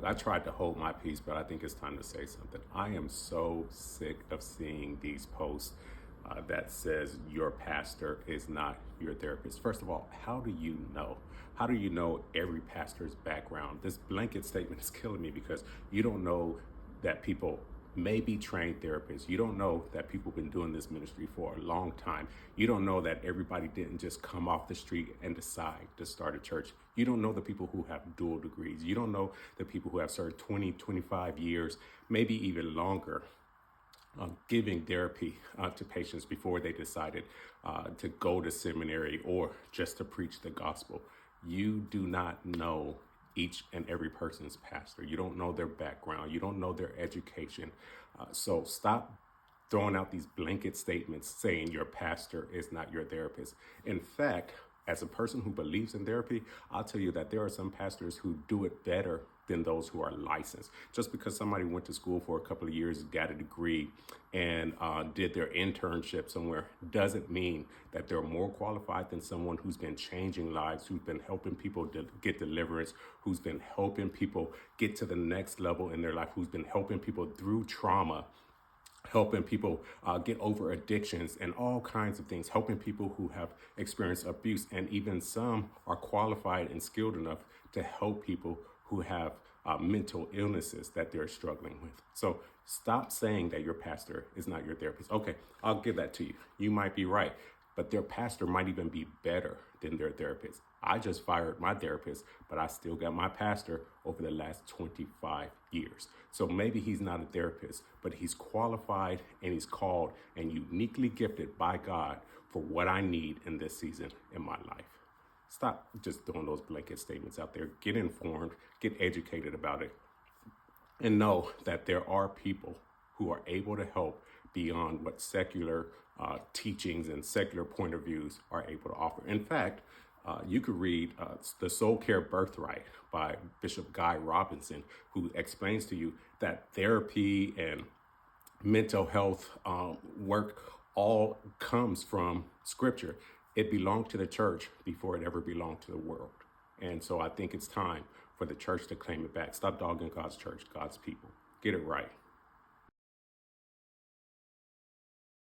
Look, I tried to hold my peace, but I think it's time to say something. I am so sick of seeing these posts that says your pastor is not your therapist. First of all, how do you know? How do you know every pastor's background? This blanket statement is killing me because you don't know that people may be trained therapists. You don't know that people have been doing this ministry for a long time. You don't know that everybody didn't just come off the street and decide to start a church. You don't know the people who have dual degrees. You don't know the people who have served 20, 25 years, maybe even longer, giving therapy to patients before they decided to go to seminary or just to preach the gospel. You do not know each and every person's pastor. You don't know their background. You don't know their education. So stop throwing out these blanket statements saying your pastor is not your therapist. In fact, as a person who believes in therapy, I'll tell you that there are some pastors who do it better than those who are licensed. Just because somebody went to school for a couple of years, got a degree, and did their internship somewhere doesn't mean that they're more qualified than someone who's been changing lives, who's been helping people get deliverance, who's been helping people get to the next level in their life, who's been helping people through trauma, helping people get over addictions and all kinds of things, helping people who have experienced abuse. And even some are qualified and skilled enough to help people who have mental illnesses that they're struggling with. So stop saying that your pastor is not your therapist. Okay, I'll give that to you. You might be right, but their pastor might even be better than their therapist. I just fired my therapist, but I still got my pastor over the last 25 years. So maybe he's not a therapist, but he's qualified and he's called and uniquely gifted by God for what I need in this season in my life. Stop just throwing those blanket statements out there. Get informed, get educated about it, and know that there are people who are able to help beyond what secular teachings and secular point of views are able to offer. In fact, you could read The Soul Care Birthright by Bishop Guy Robinson, who explains to you that therapy and mental health work all comes from Scripture. It belonged to the church before it ever belonged to the world. And so I think it's time for the church to claim it back. Stop dogging God's church, God's people. Get it right.